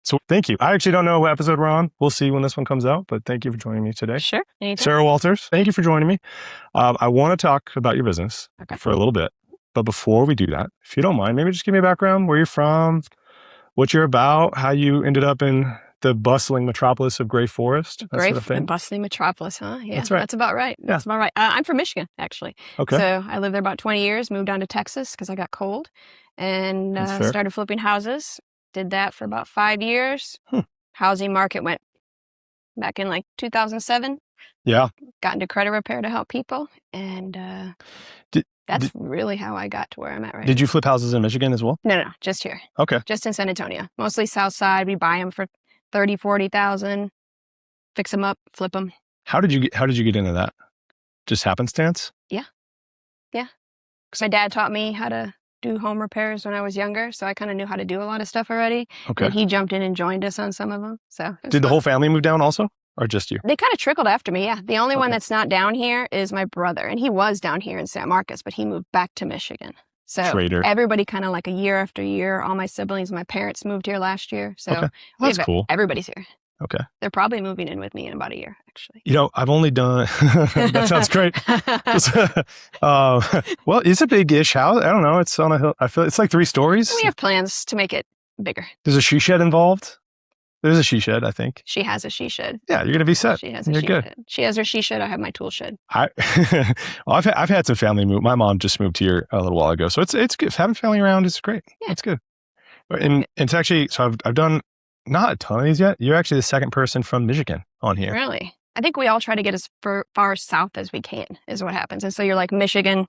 So thank you. I actually don't know what episode we're on. We'll see when this one comes out, but thank you for joining me today. Sure. Anytime. Sarah Walters, thank you for joining me. I want to talk about your business for a little bit, but before we do that, if you don't mind, maybe just give me a background, where you're from, what you're about, how you ended up in the bustling metropolis of Gray Forest. Bustling metropolis, huh? Yeah, that's right. That's about right. That's about right. I'm from Michigan, actually. Okay. So I lived there about 20 years, moved down to Texas because I got cold, and started flipping houses. Did that for about 5 years. Housing market went back in like 2007. Yeah. Got into credit repair to help people, and that's really how I got to where I'm at right now. Did you flip houses in Michigan as well? No, just here. Okay. Just in San Antonio. Mostly South Side. We buy them for 30, 40,000, fix them up, flip them. How did you get into that? Just happenstance? Yeah. My dad taught me how to do home repairs when I was younger, so I kind of knew how to do a lot of stuff already. Okay. And he jumped in and joined us on some of them. So did the whole family move down also, or just you? They kind of trickled after me. Yeah. The only one that's not down here is my brother, and he was down here in San Marcos, but he moved back to Michigan. So everybody kind of like a year after year, all my siblings, my parents moved here last year. So that's cool. Everybody's here. Okay. They're probably moving in with me in about a year, actually. I've only done, that sounds great. Well, it's a big-ish house. I don't know. It's on a hill. I feel it's like 3 stories. We have plans to make it bigger. There's a she shed involved. There's a she shed, I think. She has a she shed. Yeah, you're going to be set. She has a she shed. She has her she shed. I have my tool shed. I've had some family move. My mom just moved here a little while ago. So it's good. Having family around is great. Yeah. It's good. And it's actually, so I've done not a ton of these yet. You're actually the second person from Michigan on here. Really? I think we all try to get as far south as we can is what happens. And so you're like Michigan,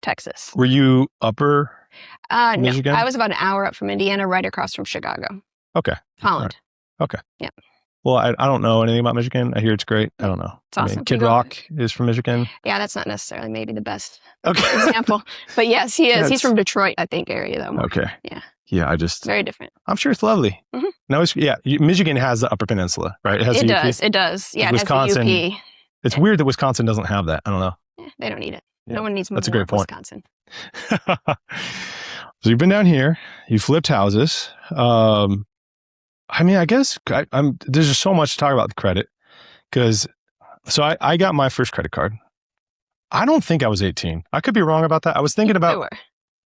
Texas. Were you upper Michigan? No, I was about an hour up from Indiana, right across from Chicago. Okay. Holland. Right. Okay. Yeah. Well, I don't know anything about Michigan. I hear it's great. I don't know. It's awesome. Kid Rock is from Michigan. Yeah, that's not necessarily maybe the best example. But yes, he is. Yeah, he's from Detroit, I think, area though. Okay. Yeah. Yeah, very different. I'm sure it's lovely. Mm-hmm. No, Michigan has the Upper Peninsula, right? It does. Yeah, Wisconsin. it has the UP. It's weird that Wisconsin doesn't have that. I don't know. Yeah, they don't need it. Yeah, no one needs more that's a great point. Wisconsin. So you've been down here. You flipped houses. I guess there's just so much to talk about the credit because I got my first credit card. I don't think I was 18. I could be wrong about that. I was thinking about.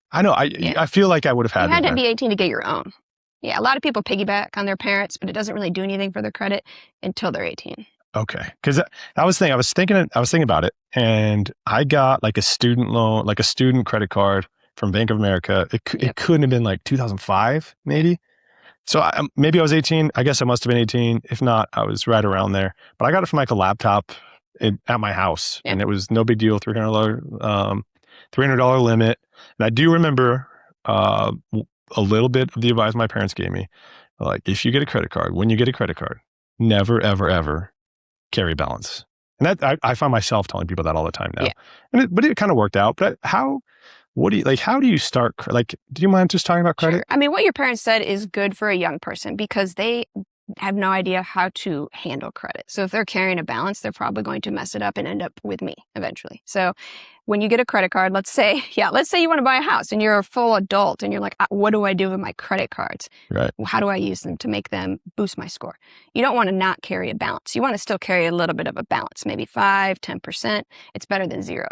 I know. I feel like I would have had. You had to be 18 to get your own. Yeah, a lot of people piggyback on their parents, but it doesn't really do anything for their credit until they're 18. Okay, because I was thinking about it, and I got like a student loan, like a student credit card from Bank of America. It couldn't have been like 2005, maybe. So maybe I was 18. I guess I must have been 18. If not, I was right around there. But I got it from like a laptop at my house, and it was no big deal. $300 limit. And I do remember a little bit of the advice my parents gave me. Like, if you get a credit card, when you get a credit card, never, ever, ever carry balance. And that I find myself telling people that all the time now. Yeah. But it kind of worked out. But how do you start? Like, do you mind just talking about credit? Sure. I mean, what your parents said is good for a young person because they have no idea how to handle credit. So if they're carrying a balance, they're probably going to mess it up and end up with me eventually. So when you get a credit card, let's say you want to buy a house and you're a full adult and you're like, what do I do with my credit cards? Right. How do I use them to make them boost my score? You don't want to not carry a balance. You want to still carry a little bit of a balance, maybe 5, 10%. It's better than 0.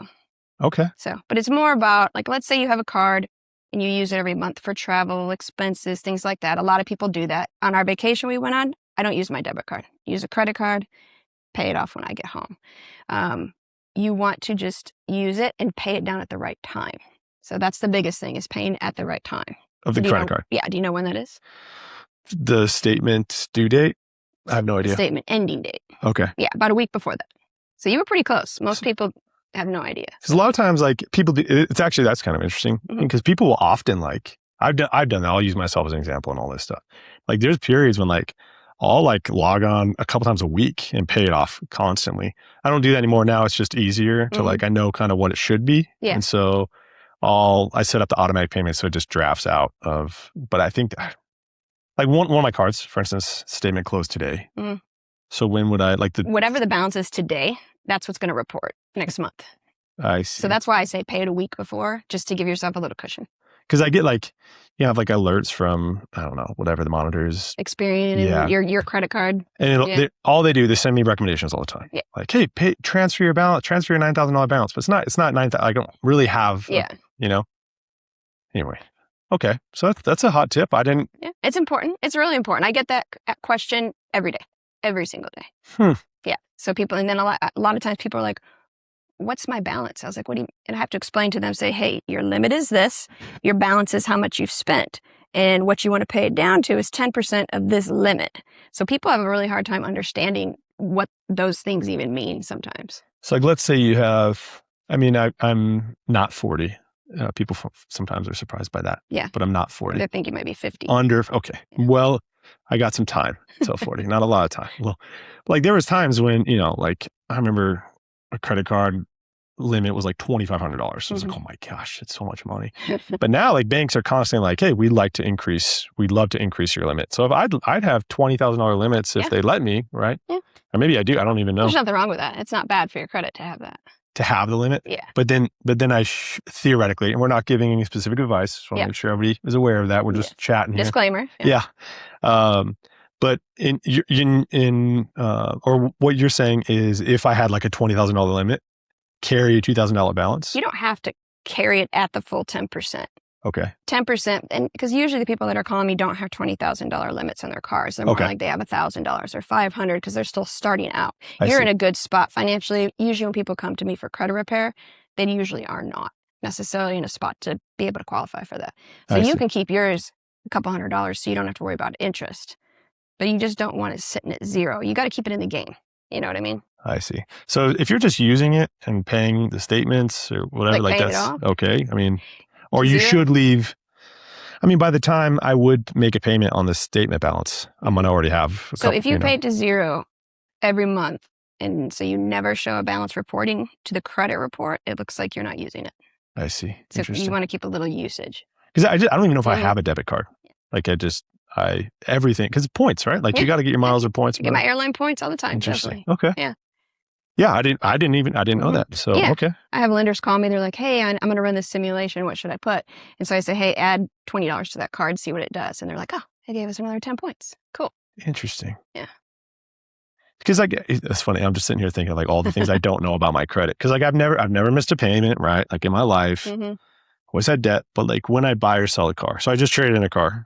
Okay. So, but it's more about like, let's say you have a card and you use it every month for travel, expenses, things like that. A lot of people do that. On our vacation we went on, I don't use my debit card. I use a credit card, pay it off when I get home. You want to just use it and pay it down at the right time. So that's the biggest thing is paying at the right time. Of the credit card? Yeah. Do you know when that is? The statement due date? I have no idea. Statement ending date. Okay. Yeah, about a week before that. So you were pretty close. Most people have no idea. Because a lot of times, like people do, that's kind of interesting because people will often like, I've done that. I'll use myself as an example and all this stuff. Like there's periods when like I'll like log on a couple times a week and pay it off constantly. I don't do that anymore now. It's just easier to like, I know kind of what it should be. Yeah. And so I set up the automatic payment so it just drafts out of, but I think like one of my cards, for instance, statement closed today. So when would I whatever the balance is today, that's what's going to report next month. I see. So that's why I say pay it a week before, just to give yourself a little cushion. because I get like, you have like alerts from, I don't know, whatever the monitors. Experian Yeah. and your credit card. And Yeah. all they do, they send me recommendations all the time. Yeah. Like, hey, transfer your $9,000 balance. But it's not 9,000. I don't really have, Yeah. Anyway. Okay. So that's a hot tip. I didn't. Yeah. It's important. It's really important. I get that question every day, every single day. Yeah. So people, and then a lot of times people are like, what's my balance? I was like, what do you, and I have to explain to them, say, hey, your limit is this, your balance is how much you've spent. And what you want to pay it down to is 10% of this limit. So people have a really hard time understanding what those things even mean sometimes. So like, let's say you have, I'm not 40. People sometimes are surprised by that. Yeah. But I'm not 40. They think you might be 50. Okay. Yeah. Well, I got some time till 40, not a lot of time. Well, like there was times when, like I remember a credit card limit was like $2,500. So I was like, oh my gosh, it's so much money. But now like banks are constantly like, hey, we'd love to increase your limit. So if I'd have $20,000 limits if they let me, right? Yeah. Or maybe I do. I don't even know. There's nothing wrong with that. It's not bad for your credit to have that. To have the limit. Yeah. But then I theoretically, and we're not giving any specific advice. So I want to make sure everybody is aware of that. We're just chatting here. Disclaimer. Yeah. But or what you're saying is if I had like a $20,000 limit, carry a $2,000 balance. You don't have to carry it at the full 10%. Okay. 10%, and because usually the people that are calling me don't have $20,000 limits on their cars. They're more like they have $1,000 or $500 because they're still starting out. You're in a good spot financially. Usually when people come to me for credit repair, they usually are not necessarily in a spot to be able to qualify for that. So you can keep yours a couple $100 so you don't have to worry about interest. But you just don't want it sitting at zero. You got to keep it in the game. You know what I mean? I see. So if you're just using it and paying the statements or whatever, like that's okay. Or you should leave. By the time I would make a payment on the statement balance, I'm going to already have. So if you pay to zero every month, and so you never show a balance reporting to the credit report, it looks like you're not using it. I see. So you want to keep a little usage. Because I don't even know if I have a debit card. Like everything, because points, right? Like you got to get your miles or points. I get my airline points all the time. Interesting. Definitely. Okay. Yeah. Yeah, I didn't know that. So, okay. I have lenders call me. They're like, hey, I'm going to run this simulation. What should I put? And so I say, hey, add $20 to that card, see what it does. And they're like, oh, they gave us another 10 points. Cool. Interesting. Yeah. Because it's funny. I'm just sitting here thinking like all the things I don't know about my credit. Because like I've never missed a payment, right? Like in my life, always had debt. But like when I buy or sell a car, so I just traded in a car,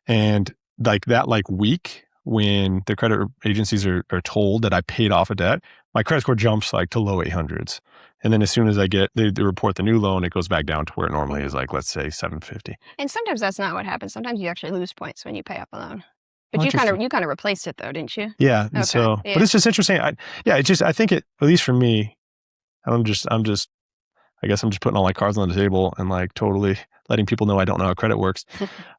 and like that week when the credit agencies are told that I paid off a debt, my credit score jumps like to low 800s. And then as soon as they report the new loan, it goes back down to where it normally is, like, let's say 750. And sometimes that's not what happens. Sometimes you actually lose points when you pay off a loan. But you kind of replaced it though, didn't you? Yeah. Okay. So, but it's just interesting. I think at least for me, I guess I'm just putting all my cards on the table and like totally letting people know I don't know how credit works.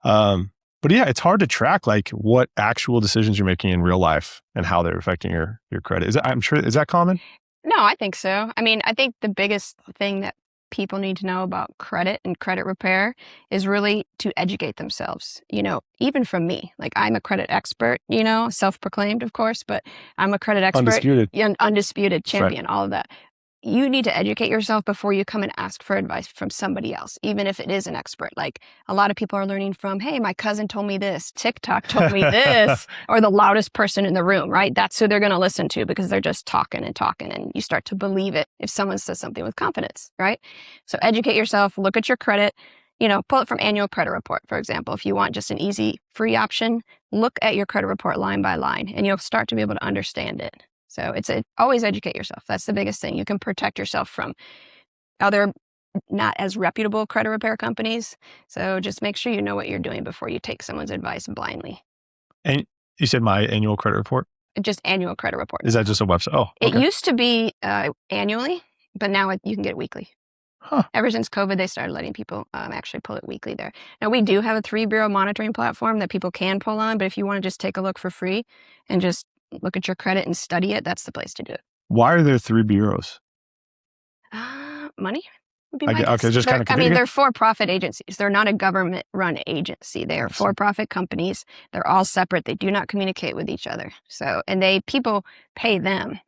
But yeah, it's hard to track like what actual decisions you're making in real life and how they're affecting your credit. Is that common? No, I think so. I think the biggest thing that people need to know about credit and credit repair is really to educate themselves. Even from me, like I'm a credit expert, self-proclaimed, of course, but I'm a credit expert. Undisputed champion, all of that. You need to educate yourself before you come and ask for advice from somebody else, even if it is an expert. Like a lot of people are learning from, hey, my cousin told me this, TikTok told me this, or the loudest person in the room, right? That's who they're going to listen to because they're just talking, and you start to believe it if someone says something with confidence, right? So educate yourself, look at your credit, pull it from annual credit report, for example. If you want just an easy, free option, look at your credit report line by line, and you'll start to be able to understand it. So always educate yourself. That's the biggest thing. You can protect yourself from other not as reputable credit repair companies. So just make sure you know what you're doing before you take someone's advice blindly. And you said my annual credit report? Just annual credit report. Is that just a website? Oh, okay. It used to be annually, but now you can get it weekly. Huh. Ever since COVID, they started letting people actually pull it weekly there. Now, we do have a 3-bureau monitoring platform that people can pull on, but if you want to just take a look for free and just look at your credit and study it, that's the place to do it. Why are there 3 bureaus? Money would be my guess. Okay, just kind of confusing. They're for-profit agencies. They're not a government-run agency. They are for-profit companies. They're all separate. They do not communicate with each other. So, and people pay them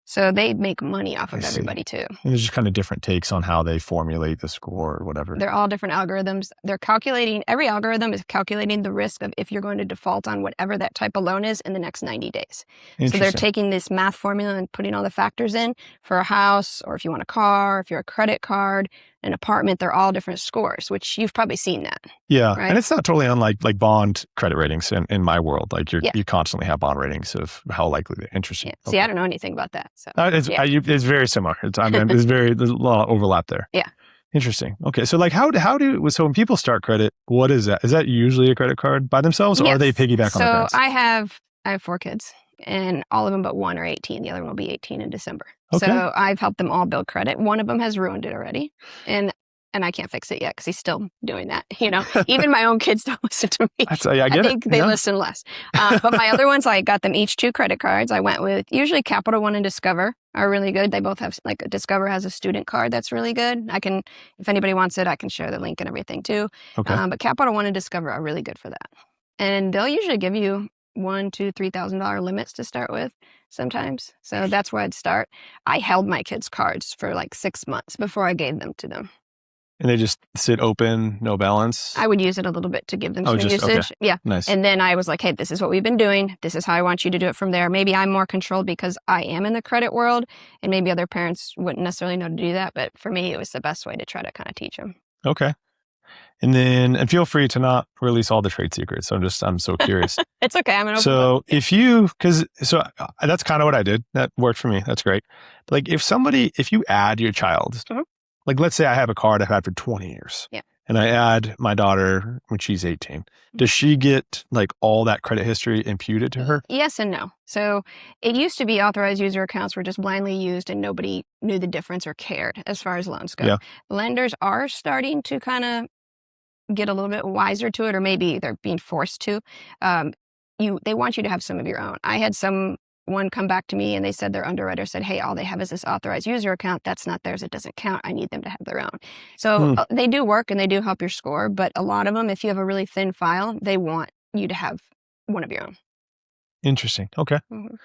So they make money off I of see. everybody too. And there's just kind of different takes on how they formulate the score or whatever. They're all different algorithms. They're calculating, every algorithm is calculating the risk of if you're going to default on whatever that type of loan is in the next 90 days. So they're taking this math formula and putting all the factors in for a house, or if you want a car, if you're a credit card, an apartment, they're all different scores, which you've probably seen that. Yeah. Right? And it's not totally unlike like bond credit ratings in my world. Like you constantly have bond ratings of how likely they're interesting. Yeah. See, I don't know anything about that. So it's very similar. There's a lot of overlap there. Yeah. Interesting. Okay. So like so when people start credit, what is that? Is that usually a credit card by themselves, or are they piggyback on their parents? So I have 4 kids, and all of them but one are 18. The other one will be 18 in December. Okay. So I've helped them all build credit. One of them has ruined it already. And I can't fix it yet because he's still doing that. You know, even my own kids don't listen to me. I think they listen less. But my other ones, I got them each 2 credit cards. I went with usually Capital One and Discover are really good. They both have, like, Discover has a student card that's really good. I can, if anybody wants it, I can share the link and everything too. Okay. But Capital One and Discover are really good for that. And they'll usually give you $1,000, $2,000, $3,000 limits to start with sometimes. So that's where I'd start. I held my kids' cards for like 6 months before I gave them to them. And they just sit open, no balance? I would use it a little bit to give them some usage. Okay. Yeah. Nice. And then I was like, hey, this is what we've been doing. This is how I want you to do it from there. Maybe I'm more controlled because I am in the credit world, and maybe other parents wouldn't necessarily know to do that. But for me, it was the best way to try to kind of teach them. Okay. And feel free to not release all the trade secrets. I'm so curious. It's okay. I'm an open book. That's kind of what I did. That worked for me. That's great. But like if you add your child, like let's say I have a card I've had for 20 years. Yeah. And I add my daughter when she's 18. Does she get like all that credit history imputed to her? Yes and no. So it used to be authorized user accounts were just blindly used and nobody knew the difference or cared as far as loans go. Yeah. Lenders are starting to kind of get a little bit wiser to it, or maybe they're being forced to. They want you to have some of your own. I had someone come back to me and they said their underwriter said, hey, all they have is this authorized user account. That's not theirs. It doesn't count. I need them to have their own. So they do work and they do help your score. But a lot of them, if you have a really thin file, they want you to have one of your own. Interesting. Okay. Mm-hmm.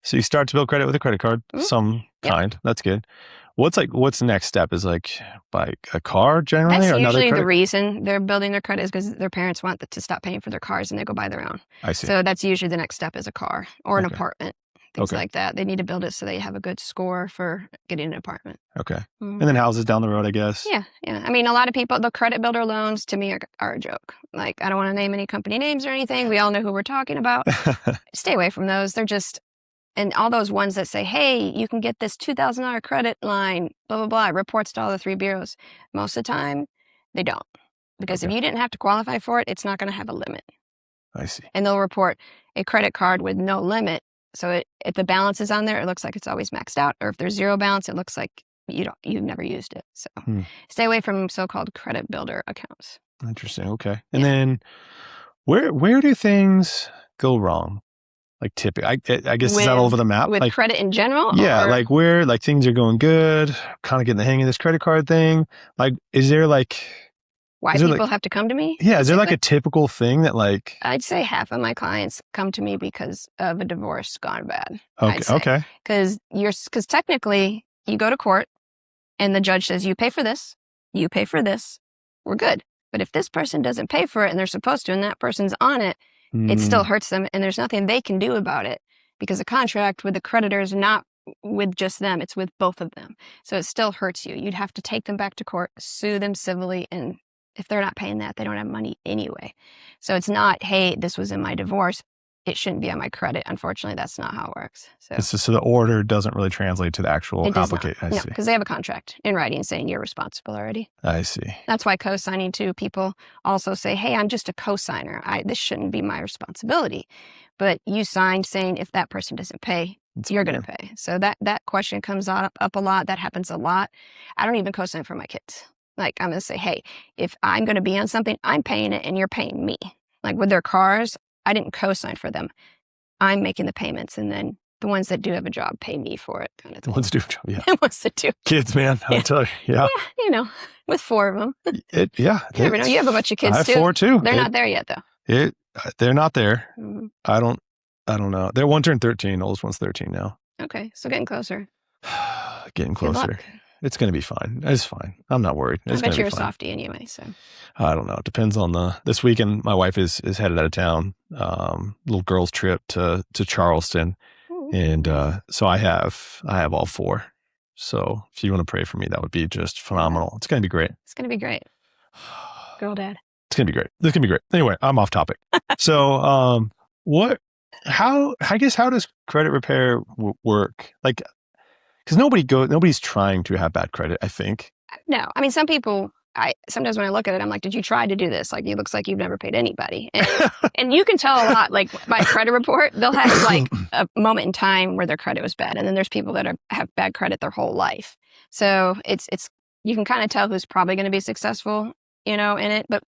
So you start to build credit with a credit card, some kind. That's good. What's the next step? Is like buy a car generally? That's usually the reason they're building their credit is because their parents want to stop paying for their cars and they go buy their own. I see. So that's usually the next step is a car or an apartment, things like that. They need to build it so they have a good score for getting an apartment. Okay. Mm-hmm. And then houses down the road, I guess. Yeah. Yeah. I mean, a lot of people, the credit builder loans to me are a joke. Like, I don't want to name any company names or anything. We all know who we're talking about. Stay away from those. They're just... And all those ones that say, hey, you can get this $2,000 credit line, blah, blah, blah, reports to all the 3 bureaus. Most of the time, they don't. Because if you didn't have to qualify for it, it's not going to have a limit. I see. And they'll report a credit card with no limit. So if the balance is on there, it looks like it's always maxed out. Or if there's 0 balance, it looks like you've never used it. So stay away from so-called credit builder accounts. Interesting. Okay. And then where do things go wrong? Like typically, I guess it's not all over the map. With like, credit in general? Yeah, like where like things are going good, kind of getting the hang of this credit card thing. Like, is there like... Why people have to come to me? Yeah, is there like a typical thing that like... I'd say half of my clients come to me because of a divorce gone bad. Okay. Because technically, you go to court and the judge says, you pay for this, we're good. But if this person doesn't pay for it and they're supposed to and that person's on it, it still hurts them, and there's nothing they can do about it because the contract with the creditor is not with just them, it's with both of them. So it still hurts you. You'd have to take them back to court, sue them civilly, and if they're not paying that, they don't have money anyway. So it's not, hey, this was in my divorce, it shouldn't be on my credit. Unfortunately, that's not how it works. So the order doesn't really translate to the actual application. No, because they have a contract in writing saying you're responsible already. I see. That's why co-signing too, people also say, hey, I'm just a co-signer. This shouldn't be my responsibility. But you signed saying if that person doesn't pay, you're going to pay. So that question comes up a lot. That happens a lot. I don't even co-sign for my kids. Like, I'm going to say, hey, if I'm going to be on something, I'm paying it and you're paying me. Like with their cars, I didn't co-sign for them. I'm making the payments, and then the ones that do have a job pay me for it, kind of thing. The ones that do have a job, yeah. The ones that do. Kids, man, I'll tell you, yeah. Yeah, with 4 of them. You never know. You have a bunch of kids, I have 4 too. They're not there yet, though. They're not there. I don't know. Their one turned 13. The oldest one's 13 now. Okay, so getting closer. Getting Good closer. luck. It's going to be fine. It's fine. I'm not worried. I It's going bet to be you're a fine. softie anyway. So I don't know. It depends on this weekend. My wife is headed out of town. Little girls trip to Charleston, and nice. so I have all four. So if you want to pray for me, that would be just phenomenal. It's going to be great. It's gonna be great. Girl dad. It's going to be great. It's going to be great. Anyway, I'm off topic. So I guess how does credit repair work? Like, because nobody's trying to have bad credit, I think. No, I mean, some people, sometimes when I look at it, I'm like, did you try to do this? Like, it looks like you've never paid anybody. And you can tell a lot, like my credit report, they'll have like a moment in time where their credit was bad. And then there's people that have bad credit their whole life. So you can kind of tell who's probably going to be successful, in it. But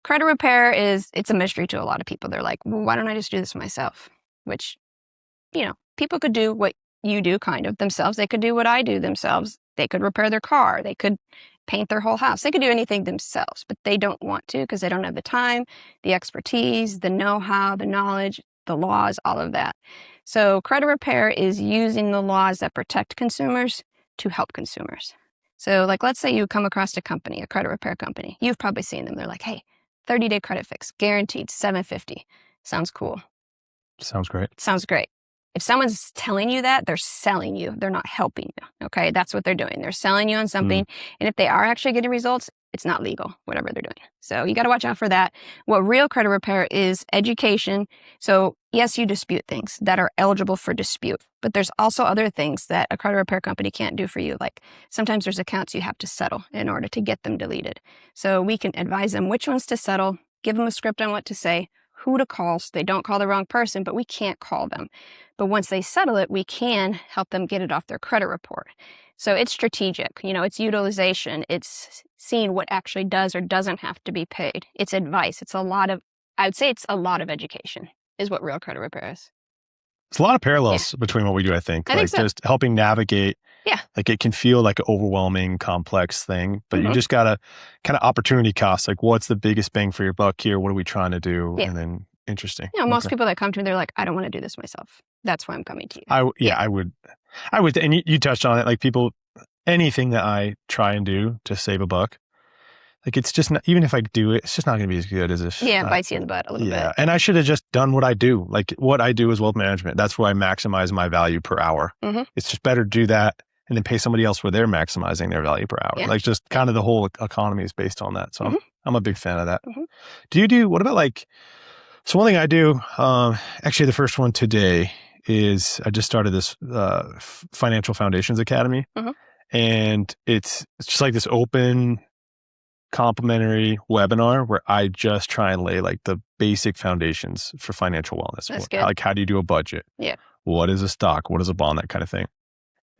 credit repair it's a mystery to a lot of people. They're like, well, why don't I just do this myself? Which, people could do what you do kind of themselves. They could do what I do themselves. They could repair their car. They could paint their whole house. They could do anything themselves, but they don't want to because they don't have the time, the expertise, the know-how, the knowledge, the laws, all of that. So credit repair is using the laws that protect consumers to help consumers. So like, let's say you come across a company, a credit repair company. You've probably seen them. They're like, hey, 30-day credit fix, guaranteed, $750. Sounds cool. Sounds great. Sounds great. If someone's telling you that, they're selling you. They're not helping you. Okay, that's what they're doing. They're selling you on something. And if they are actually getting results, it's not legal, whatever they're doing. So you got to watch out for that. What real credit repair is education. So yes, you dispute things that are eligible for dispute, but there's also other things that a credit repair company can't do for you. Like sometimes there's accounts you have to settle in order to get them deleted. So we can advise them which ones to settle, give them a script on what to say, who to call so they don't call the wrong person, but we can't call them. But once they settle it, we can help them get it off their credit report. So it's strategic, it's utilization, it's seeing what actually does or doesn't have to be paid. It's advice. I would say it's a lot of education is what real credit repair is. It's a lot of parallels between what we do, I think. I think so. Just helping navigate. Yeah. Like it can feel like an overwhelming, complex thing, but you just got to kind of opportunity cost. Like what's the biggest bang for your buck here? What are we trying to do? Yeah. And then interesting. Most people that come to me, they're like, I don't want to do this myself. That's why I'm coming to you. I would. And you touched on it. Like people, anything that I try and do to save a buck, like it's just not, even if I do it, it's just not going to be as good as if. Yeah, it bites you in the butt a little bit. And I should have just done what I do. Like what I do is wealth management. That's where I maximize my value per hour. It's just better to do that and then pay somebody else where they're maximizing their value per hour. Yeah. Like just kind of the whole economy is based on that. So I'm a big fan of that. What about like, so one thing I do, actually the first one today is I just started this Financial Foundations Academy. And it's just like this open complimentary webinar where I just try and lay like the basic foundations for financial wellness. That's good. Like how do you do a budget? Yeah. What is a stock? What is a bond? That kind of thing.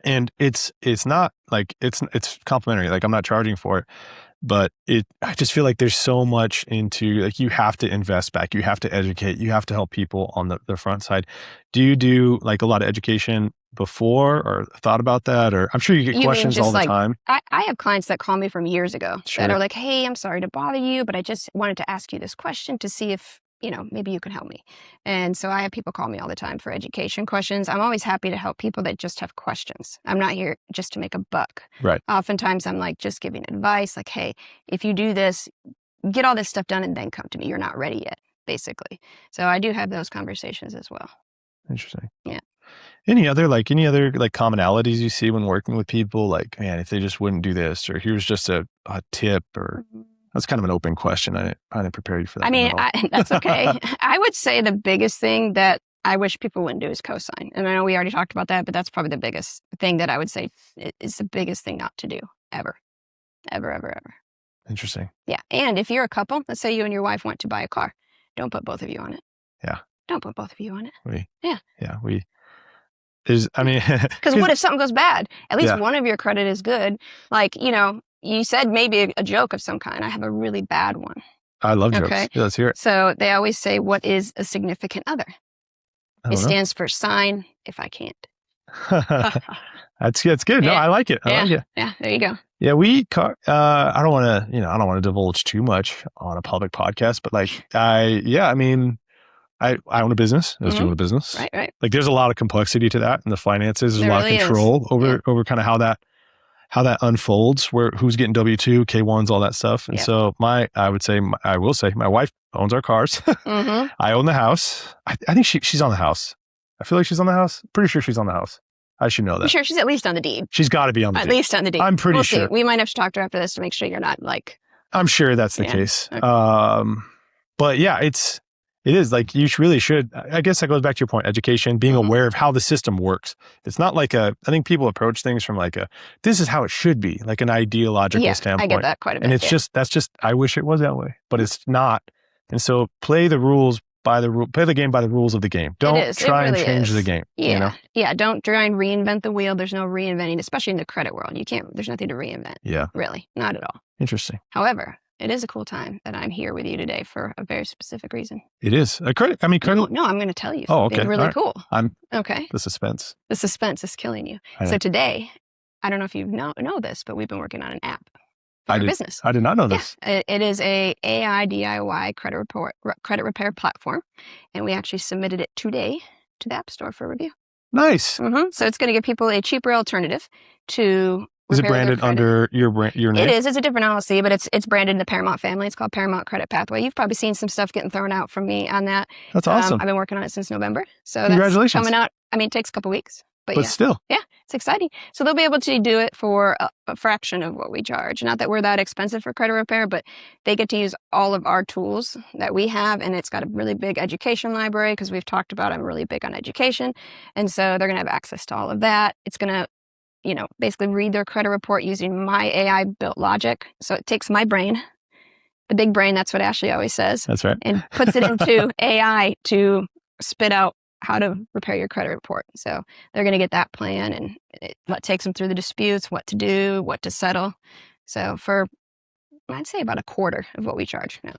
And it's not like it's complimentary. Like I'm not charging for it, but I just feel like there's so much into like you have to invest back, you have to educate, you have to help people on the front side. Do you do like a lot of education before or thought about that? Or I'm sure you get questions all the time. I have clients that call me from years ago that are like, hey, I'm sorry to bother you, but I just wanted to ask you this question to see if maybe you can help me. And so I have people call me all the time for education questions. I'm always happy to help people that just have questions. I'm not here just to make a buck. Right. Oftentimes I'm like just giving advice like, hey, if you do this, get all this stuff done and then come to me. You're not ready yet, basically. So I do have those conversations as well. Interesting. Yeah. Any other commonalities you see when working with people? Like, man, if they just wouldn't do this, or here's just a tip, or that's kind of an open question. I didn't prepare you for that. I mean, that's okay. I would say the biggest thing that I wish people wouldn't do is cosign. And I know we already talked about that, but that's probably the biggest thing that I would say is the biggest thing not to do ever. Ever, ever, ever. Interesting. Yeah. And if you're a couple, let's say you and your wife want to buy a car, don't put both of you on it. Yeah. Don't put both of you on it. Because what if something goes bad? At least one of your credit is good. Like, you said maybe a joke of some kind. I have a really bad one. I love jokes. Okay. Yeah, let's hear it. So they always say, what is a significant other? It stands for sign if I can't. That's good. Yeah. No, I like it. I like it. Yeah, there you go. Yeah, I don't want to, divulge too much on a public podcast, but I own a business. I was doing a business. Right. Like there's a lot of complexity to that and the finances. There's There a lot really of control is. over kind of how that unfolds, where who's getting W-2, K-1s, all that stuff. And so I will say my wife owns our cars. I own the house. I think she's on the house. I feel like she's on the house. Pretty sure she's on the house. I should know that. I'm sure she's at least on the deed. She's got to be on the deed. At least on the deed. I'm pretty sure. See. We might have to talk to her after this to make sure you're not like. I'm sure that's the case. Okay. But yeah, it is like you really should. I guess that goes back to your point, education, being aware of how the system works. It's not like I think people approach things from like this is how it should be, like an ideological standpoint. I get that quite a bit. And it's that's just, I wish it was that way, but it's not. And so play the game by the rules of the game. Don't try and change the game. Yeah. You know? Yeah. Don't try and reinvent the wheel. There's no reinventing, especially in the credit world. There's nothing to reinvent. Yeah. Really. Not at all. Interesting. However, it is a cool time that I'm here with you today for a very specific reason. It is a credit. I mean, credit. No, I'm going to tell you. Oh, okay. Really cool. Okay. The suspense. The suspense is killing you. So today, I don't know if you know this, but we've been working on an app for our business. I did not know this. It is a AI DIY credit repair platform, and we actually submitted it today to the App Store for review. Nice. So it's going to give people a cheaper alternative to. Is it branded under your name? It is. It's a different LLC, but it's branded in the Paramount family. It's called Paramount Credit Pathway. You've probably seen some stuff getting thrown out from me on that. That's awesome. I've been working on it since November. So congratulations. That's coming out. I mean, it takes a couple weeks. But still. Yeah, it's exciting. So they'll be able to do it for a fraction of what we charge. Not that we're that expensive for credit repair, but they get to use all of our tools that we have. And it's got a really big education library because we've talked about I'm really big on education. And so they're going to have access to all of that. It's going to basically read their credit report using my AI built logic. So it takes my brain, the big brain, that's what Ashley always says. That's right. And puts it into AI to spit out how to repair your credit report. So they're going to get that plan, and it takes them through the disputes, what to do, what to settle. So for, I'd say about a quarter of what we charge now.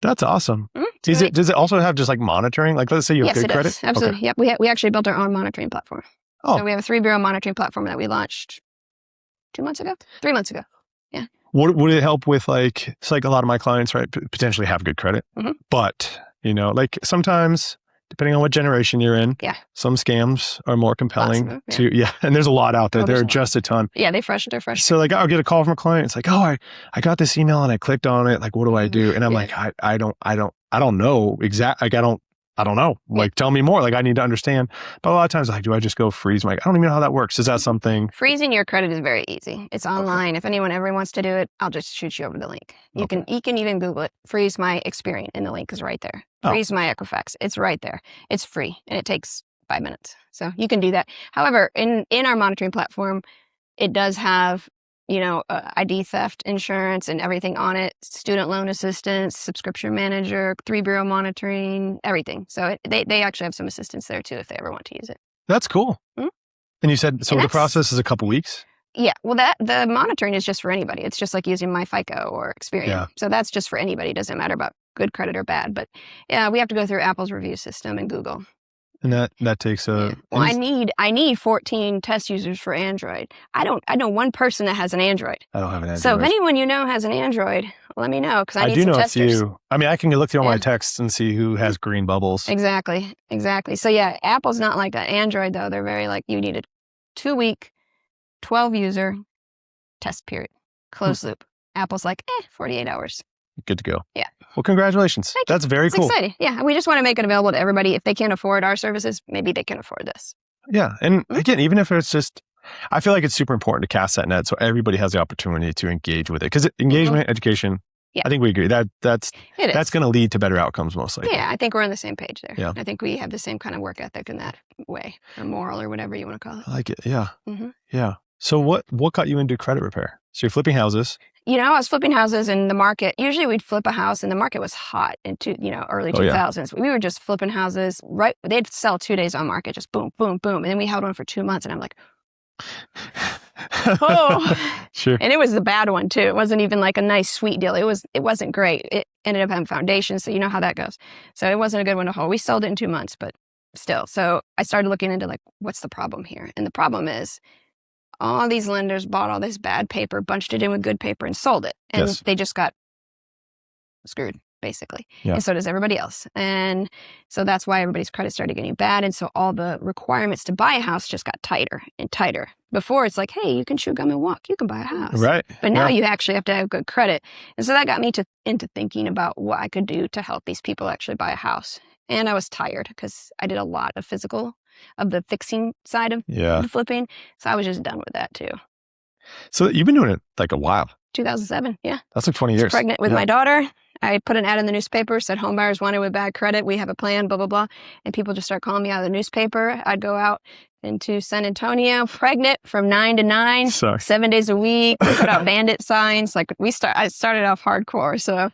That's awesome. Does it also have just like monitoring? Like let's say you have good credit? Yes, absolutely. Okay. Yep. We actually built our own monitoring platform. Oh. So we have a 3-bureau monitoring platform that we launched 3 months ago. Yeah. Would it help with like, it's like a lot of my clients, right, potentially have good credit, but like sometimes depending on what generation you're in, some scams are more compelling and there's a lot out there. There are just a ton. Yeah, they're fresh. So like I'll get a call from a client. It's like, oh, I got this email and I clicked on it. Like, what do I do? And I'm like, I don't know exactly. Like, I don't know. Like, tell me more. Like, I need to understand. But a lot of times, like, do I just go freeze? I'm like, I don't even know how that works. Is that something? Freezing your credit is very easy. It's online. If anyone ever wants to do it, I'll just shoot you over the link. You can even Google it. Freeze my Experian, and the link is right there. Freeze my Equifax. It's right there. It's free, and it takes 5 minutes. So you can do that. However, in our monitoring platform, it does have ID theft insurance and everything on it, student loan assistance, subscription manager, 3-bureau monitoring, everything. So they actually have some assistance there too if they ever want to use it. That's cool. And you said, the process is a couple weeks? Yeah. Well, the monitoring is just for anybody. It's just like using my FICO or Experian. Yeah. So that's just for anybody. It doesn't matter about good credit or bad. But yeah, we have to go through Apple's review system and Google. And that takes a. Well, I need 14 test users for Android. I know one person that has an Android. I don't have an Android. So if anyone has an Android, let me know because I need do some know testers. a few. I mean, I can look through all my texts and see who has green bubbles. Exactly. So yeah, Apple's not like that. Android though, they're very like you need a 2-week, 12-user test period, closed loop. Apple's like 48 hours. Good to go. Yeah. Well, congratulations. That's very cool. It's exciting. Yeah. We just want to make it available to everybody. If they can't afford our services, maybe they can afford this. Yeah. And again, even if it's just, I feel like it's super important to cast that net so everybody has the opportunity to engage with it. Because engagement, education, I think we agree that's going to lead to better outcomes most likely. Yeah. I think we're on the same page there. Yeah. I think we have the same kind of work ethic in that way, or moral, or whatever you want to call it. I like it. Yeah. Yeah. So what got you into credit repair? So you're flipping houses. I was flipping houses in the market. Usually we'd flip a house and the market was hot in early 2000s. We were just flipping houses, right? They'd sell 2 days on market, just boom, boom, boom. And then we held one for 2 months and I'm like, oh, sure. And it was the bad one too. It wasn't even like a nice, sweet deal. It wasn't great. It ended up having foundation. So you know how that goes. So it wasn't a good one to hold. We sold it in 2 months, but still. So I started looking into like, what's the problem here? And the problem is, all these lenders bought all this bad paper, bunched it in with good paper and sold it. And they just got screwed. basically. Yeah. And so does everybody else. And so that's why everybody's credit started getting bad. And so all the requirements to buy a house just got tighter and tighter. Before it's like, hey, you can chew gum and walk, you can buy a house. Right. But now Yeah. you actually have to have good credit. And so that got me into thinking about what I could do to help these people actually buy a house. And I was tired because I did a lot of the fixing side of Yeah. the flipping. So I was just done with that too. So you've been doing it like a while. 2007, yeah. That's like 20 I was years. pregnant with Yeah. my daughter. I put an ad in the newspaper, said home buyers wanted with bad credit. We have a plan, blah, blah, blah. And people just start calling me out of the newspaper. I'd go out into San Antonio, pregnant from 9 to 9, Sorry. 7 days a week. We put out bandit signs. Like I started off hardcore. So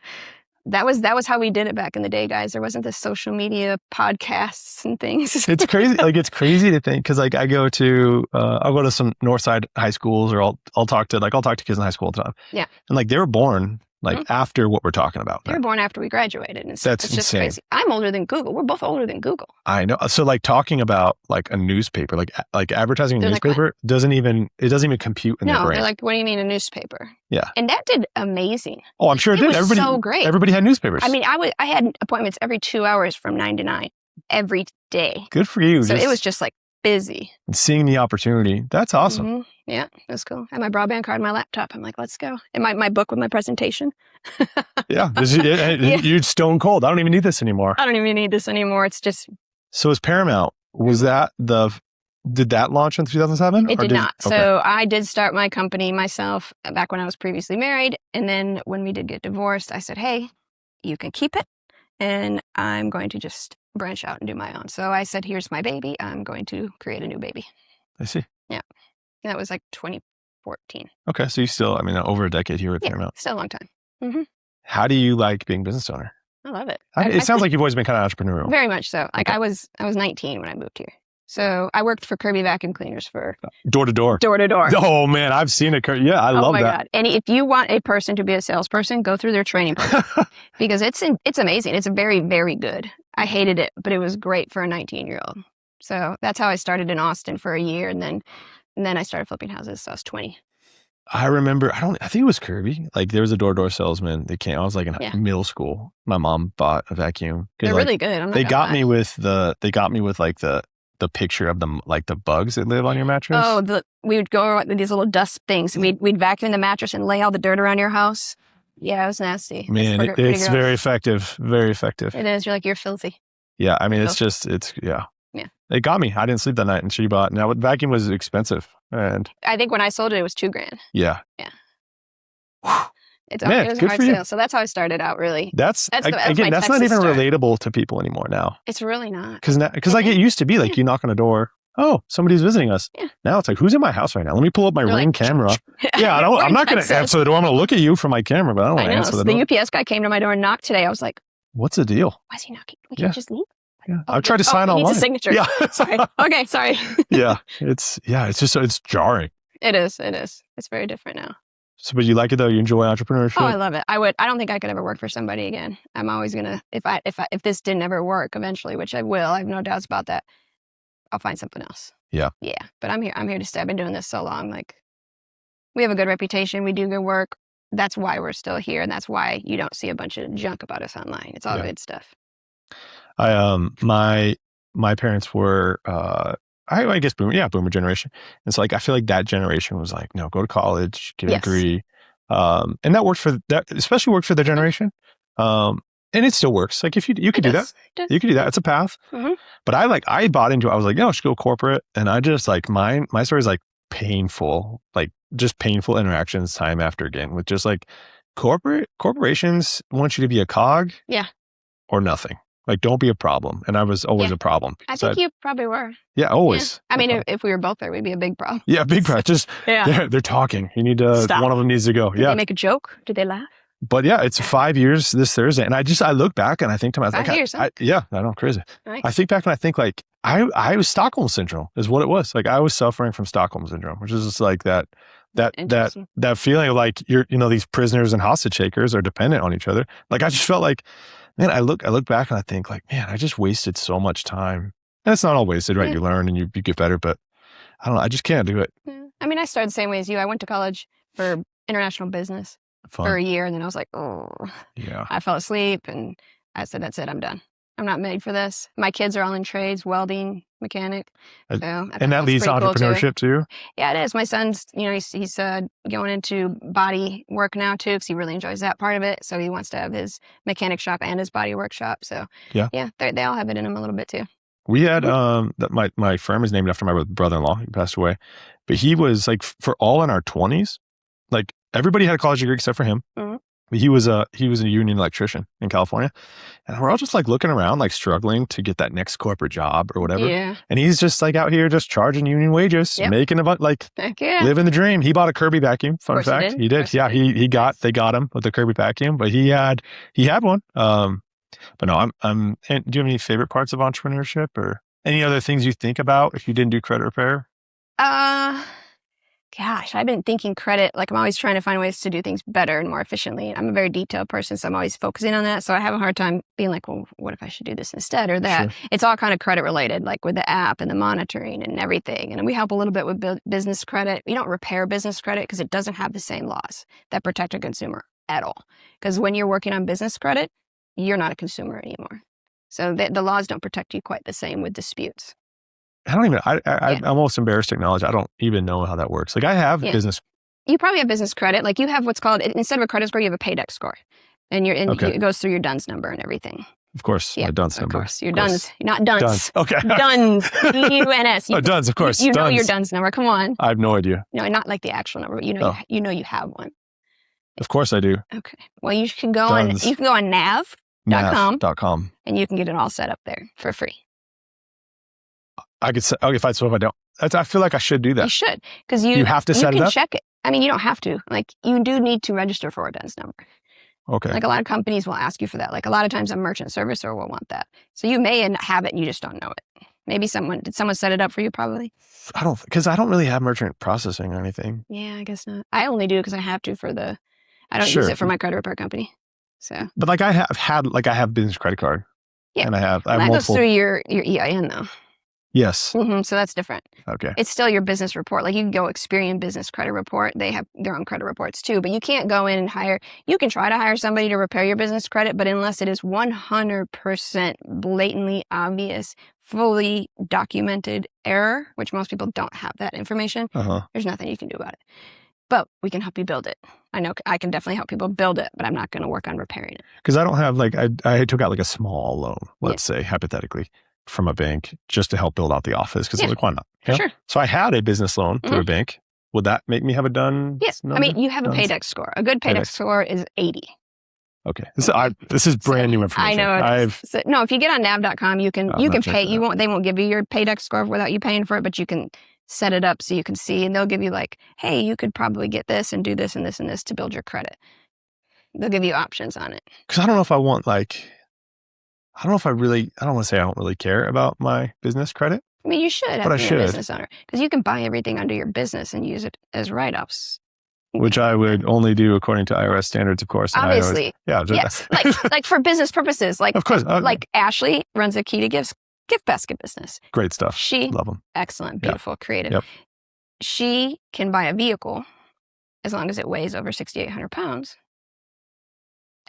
that was how we did it back in the day, guys. There wasn't the social media podcasts and things. It's crazy. Like, it's crazy to think, because like I'll go to some North Side high schools, or I'll talk to kids in high school all the time. Yeah. And like they were born like after what we're talking about. They were born after we graduated. And That's it's just insane. crazy. I'm older than Google. We're both older than Google. I know. So like talking about like a newspaper, like advertising a They're like, newspaper doesn't even compute in their No, brain. they're like, what do you mean a newspaper? Yeah. And that did amazing. Oh, I'm sure it did. was so great. Everybody had newspapers. I mean, I had appointments every 2 hours from 9 to 9 every day. Good for you. So it was just like busy. Seeing the opportunity. That's awesome. Mm-hmm. Yeah, it was cool. I had my broadband card, my laptop. I'm like, let's go. And my book with my presentation. Yeah. You're stone cold. I don't even need this anymore. I don't even need this anymore. It's just. So as Paramount, did that launch in 2007? It did not. Okay. So I did start my company myself back when I was previously married. And then when we did get divorced, I said, hey, you can keep it. And I'm going to just branch out and do my own. So I said, here's my baby. I'm going to create a new baby. I see. Yeah. That was like 2014. Okay. So you still, over a decade here at Paramount. Still a long time. Mm-hmm. How do you like being business owner? I love it. It sounds like you've always been kind of entrepreneurial. Very much so. Like I was 19 when I moved here. So I worked for Kirby Vacuum Cleaners for door to door. Door to door. Oh man, I've seen it. Yeah, I love that. Oh my God. And if you want a person to be a salesperson, go through their training program because it's amazing. It's very, very good. I hated it, but it was great for a 19-year-old. So that's how I started in Austin for a year. And then I started flipping houses. So I was 20. I remember, I think it was Kirby. Like there was a door-to-door salesman that came. I was like in middle school. My mom bought a vacuum. They're really good. They got me with like the picture of them, like the bugs that live on your mattress. Oh, we would go with these little dust things. We'd vacuum the mattress and lay all the dirt around your house. Yeah, it was nasty. Man, it's very effective. Very effective. It is. You're like, you're filthy. Yeah, I mean, it's yeah. Yeah. It got me. I didn't sleep that night, and she bought. Now, vacuum was expensive, and I think when I sold it, it was $2,000. Yeah. Yeah. It was a hard sale. So that's how I started out, really. That's not even relatable to people anymore now. It's really not. Because like it used to be, like you knock on a door, oh, somebody's visiting us. Yeah. Now it's like, who's in my house right now? Let me pull up my Ring camera. Yeah, I'm not going to answer the door. I'm going to look at you from my camera, but I don't want to answer the door. The UPS guy came to my door and knocked today. I was like, what's the deal? Why is he knocking? We can't just leave. Yeah. I've tried to sign online. Needs a signature. Yeah. Sorry. Okay, sorry. It's jarring. It is. It's very different now. So, but you like it though? You enjoy entrepreneurship? Oh, I love it. I don't think I could ever work for somebody again. I'm always gonna, if this didn't ever work eventually, which I will, I have no doubts about that. I'll find something else. Yeah. Yeah. But I'm here to stay. I've been doing this so long. Like, we have a good reputation. We do good work. That's why we're still here, and that's why you don't see a bunch of junk about us online. It's all good stuff. My parents were I guess boomer generation. And so like I feel like that generation was like, no, go to college, get a degree. And that worked especially worked for their generation. And it still works. Like if you could do that. You could do that. It's a path. Mm-hmm. But I bought into it. I was like, no, I should go corporate. And I just like my story is like painful, like just painful interactions time after again with just like corporations want you to be a cog. Yeah. Or nothing. Like, don't be a problem. And I was always a problem. I think you probably were. Yeah, always. Yeah. I mean, if we were both there, we'd be a big problem. Yeah, big problem. Just, they're talking. You need to, stop. One of them needs to go. Did they make a joke? Did they laugh? But yeah, it's 5 years this Thursday. And I look back and I think to myself, 5 years, huh? I know, crazy. Nice. I think back and I think like, I was Stockholm Syndrome is what it was. Like I was suffering from Stockholm Syndrome, which is just like that feeling of like, these prisoners and hostage takers are dependent on each other. Like I just felt like, man, I look back and I think like, man, I just wasted so much time. And it's not all wasted, right? You learn and you get better, but I don't know. I just can't do it. Yeah. I mean, I started the same way as you. I went to college for international business. for Fun. a year. And then I was like, oh, Yeah. I fell asleep and I said, that's it. I'm done. I'm not made for this. My kids are all in trades, welding, mechanic. Uh, So I And thought that that's leads to pretty cool too. entrepreneurship too. Yeah, it is. My son's, he's going into body work now too, because he really enjoys that part of it. So he wants to have his mechanic shop and his body workshop. So Yeah. they all have it in them a little bit too. We had that my firm is named after my brother-in-law. He passed away, but he was like for all in our 20s. Like everybody had a college degree except for him. Mm-hmm. But he was a union electrician in California, and we're all just like looking around, like struggling to get that next corporate job or whatever. Yeah. And he's just like out here just charging union wages, making like Heck yeah. living the dream. He bought a Kirby vacuum. Fun fact, he did. Yeah, they got him with the Kirby vacuum, but he had one. But no, and do you have any favorite parts of entrepreneurship or any other things you think about if you didn't do credit repair? Gosh, I've been thinking credit, like I'm always trying to find ways to do things better and more efficiently. I'm a very detailed person, so I'm always focusing on that. So I have a hard time being like, well, what if I should do this instead or that? Sure. It's all kind of credit related, like with the app and the monitoring and everything. And we help a little bit with business credit. We don't repair business credit because it doesn't have the same laws that protect a consumer at all. Because when you're working on business credit, you're not a consumer anymore. So the laws don't protect you quite the same with disputes. I'm almost embarrassed to acknowledge I don't even know how that works. Like I have business. You probably have business credit. Like you have what's called, instead of a credit score, you have a paydex score. And it goes through your DUNS number and everything. Of course, my DUNS number. Of course, your DUNS, not DUNS. DUNS. Okay. DUNS, D-U-N-S. Oh, DUNS, of course. You know your DUNS number, come on. I have no idea. No, not like the actual number, but you know you have one. Of course I do. Okay. Well, you can go on nav.com. And you can get it all set up there for free. I could say, if I don't, I feel like I should do that. You should, because you have to set it up. You can check it. I mean, you don't have to. Like, you do need to register for a DUNS number. Okay. Like a lot of companies will ask you for that. Like a lot of times a merchant servicer will want that. So you may have it and you just don't know it. Maybe did someone set it up for you probably? Because I don't really have merchant processing or anything. Yeah, I guess not. I only do because I have to I don't use it for my credit repair company. So. But like I have business credit card. Yeah. And I have that multiple. Goes through your EIN though. Yes. Mm-hmm, so that's different. Okay. It's still your business report. Like you can go Experian Business Credit Report. They have their own credit reports too, but you can't go in and you can try to hire somebody to repair your business credit, but unless it is 100% blatantly obvious, fully documented error, which most people don't have that information, there's nothing you can do about it. But we can help you build it. I know I can definitely help people build it, but I'm not going to work on repairing it. Because I don't have I took out like a small loan, let's say hypothetically, from a bank just to help build out the office because why not? Sure. So I had a business loan through a bank. Would that make me have a DUNS? Yes. I mean, you have a paydex score. A good paydex score is 80. Okay. This is brand new information. I know. No, if you get on nav.com, you can pay. They won't give you your paydex score without you paying for it, but you can set it up so you can see, and they'll give you like, hey, you could probably get this and do this and this and this to build your credit. They'll give you options on it. Because I don't know if I want I don't want to say I don't really care about my business credit. I mean, you should have a business owner because you can buy everything under your business and use it as write-offs. Which I would only do according to IRS standards, of course. Obviously. Yes. like for business purposes. Like, of course. Like Ashley runs a Key to Gifts gift basket business. Great stuff. Love them. Excellent, beautiful, creative. Yep. She can buy a vehicle as long as it weighs over 6,800 pounds.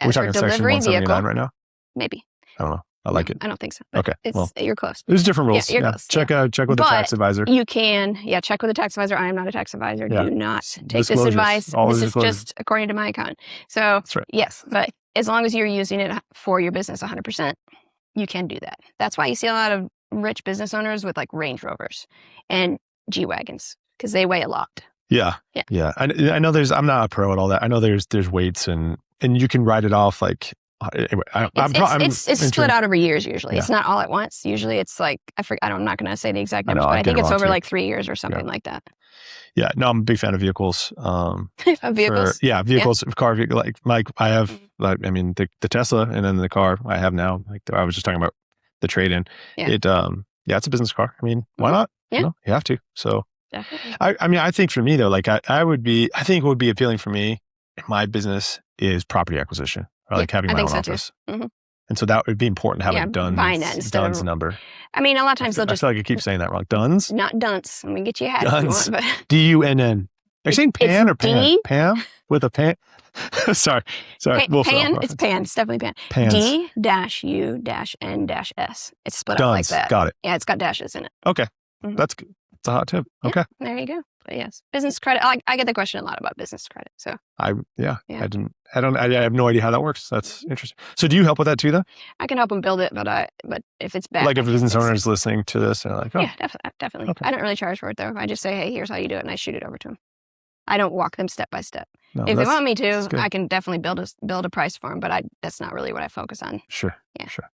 We're talking section 179 right now? Maybe. I don't know. I like it. I don't think so. Okay. You're close. There's different rules. Yeah, you're close. Check with the tax advisor. You can, check with the tax advisor. I am not a tax advisor. Do not take this advice. Always this is just according to my account. So, that's right. Yes, but as long as you're using it for your business 100%, you can do that. That's why you see a lot of rich business owners with like Range Rovers and G-Wagons because they weigh a lot. Yeah. I know I'm not a pro at all that. I know there's weights and you can write it off like. Anyway, it's split out over years usually. Yeah. It's not all at once. Usually it's like, I'm not going to say the exact numbers, but I think it's over like 3 years or something like that. Yeah, no, I'm a big fan of vehicles. Vehicles? Vehicles, car vehicle. Like I have, the Tesla and then the car I have now, like I was just talking about the trade-in. Yeah. It's a business car. I mean, why not? Yeah. You have to. So, definitely. I think for me though, like I think what would be appealing for me in my business is property acquisition. Or like having my own office. Mm-hmm. And so that would be important to have a DUNS number. I mean, a lot of times I feel like I keep saying that wrong. DUNS? Not DUNS. I'm going to get you a hat if you want. But DUNN. you saying Pan or Pan? D. Pam with a pan? sorry. We'll Pan. It's Pan. It's definitely Pan. Pans. D-U-N-S. It's split up like Duns. that. Got it. Yeah, it's got dashes in it. Okay. Mhm. That's good. It's a hot tip. Okay. Yeah, there you go. But yes, business credit. I get the question a lot about business credit. So I Yeah. have no idea how that works. That's interesting. So do you help with that too, then? I can help them build it, but if it's bad, Like if a business owner is listening to this and like, oh, yeah, definitely. Okay. I don't really charge for it though. I just say, hey, here's how you do it, and I shoot it over to them. I don't walk them step by step. no, If they want me that's to, good. I can definitely build a price for them, but that's not really what I focus on. Sure. Yeah. Sure.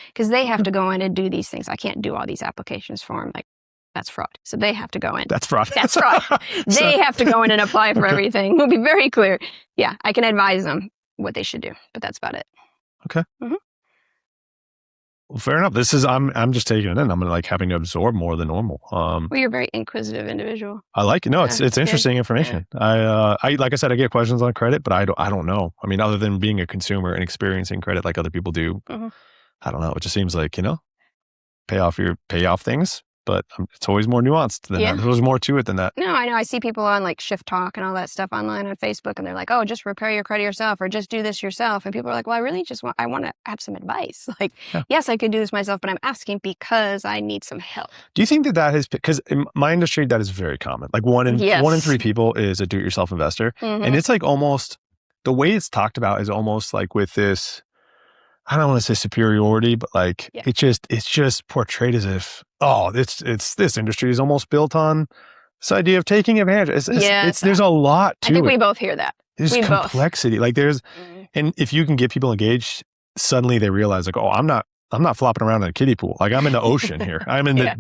Because they have to go in and do these things. I can't do all these applications for them. Like, that's fraud. So they have to go in. That's fraud. That's fraud. They have to go in and apply for everything. We'll be very clear. Yeah, I can advise them what they should do, but that's about it. Well, fair enough. I'm just taking it in. I'm like having to absorb more than normal. Well, you're a very inquisitive individual. I like it. No, it's it's good. interesting information. I like I said, I get questions on credit, but I don't know. I mean, other than being a consumer and experiencing credit like other people do, Mhm. I don't know. It just seems like, pay off things, but it's always more nuanced than Yeah. that. There's more to it than that. No, I know. I see people on like Shift Talk and all that stuff online on Facebook, and they're like, "Oh, just repair your credit yourself, or just do this yourself." And people are like, "Well, I really just want to have some advice. Like, Yeah. yes, I could do this myself, but I'm asking because I need some help." Do you think that is because in my industry that is very common? Like one in Yes. 3 people is a do-it-yourself investor, Mhm. and it's like almost the way it's talked about is almost like with this. I don't want to say superiority, but like Yeah. it's just portrayed as if it's this industry is almost built on this idea of taking advantage. There's a lot to I think it. we both hear that. There's we both. complexity. Like and if you can get people engaged, suddenly they realize like, oh, I'm not flopping around in a kiddie pool. Like I'm in the ocean here. I'm in Yeah.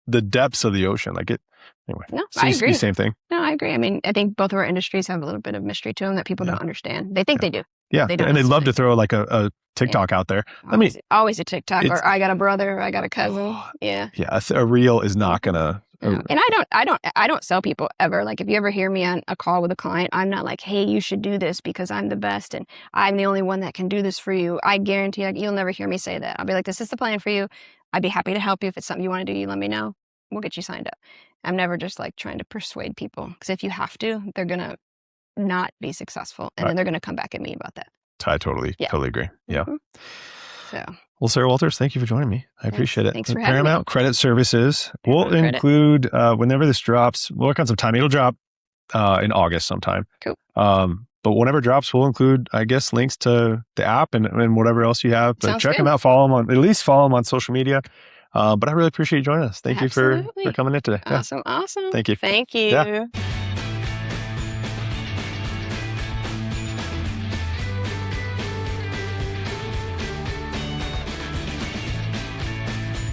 the depths of the ocean. Like it. Anyway, No, I seems to be agree. the same thing. No, I agree. I mean, I think both of our industries have a little bit of mystery to them that people don't understand. They think they do. Yeah, They don't and they love to necessarily. throw like a TikTok out there. I mean, always a TikTok, it's- or I got a brother, I got a cousin. Yeah. yeah, a reel is not gonna. No. And I don't sell people ever. Like if you ever hear me on a call with a client, I'm not like, hey, you should do this because I'm the best and I'm the only one that can do this for you. I guarantee you'll never hear me say that. I'll be like, this is the plan for you. I'd be happy to help you. If it's something you want to do, you let me know. We'll get you signed up. I'm never just like trying to persuade people, because if you have to, they're going to not be successful. And then they're going to come back at me about that. I totally agree. Yeah. Mhm. So, well, Sarah Walters, thank you for joining me. I appreciate it. Thanks for having me. Paramount Credit Services. We'll Paramount include whenever this drops. We'll work on some time. It'll drop in August sometime. Cool. But whenever it drops, we'll include, I guess, links to the app and whatever else you have. But Sounds check good. them out. At least follow them on social media. But I really appreciate you joining us. Thank you for coming in today. Yeah. Awesome. Thank you. Thank you. Yeah.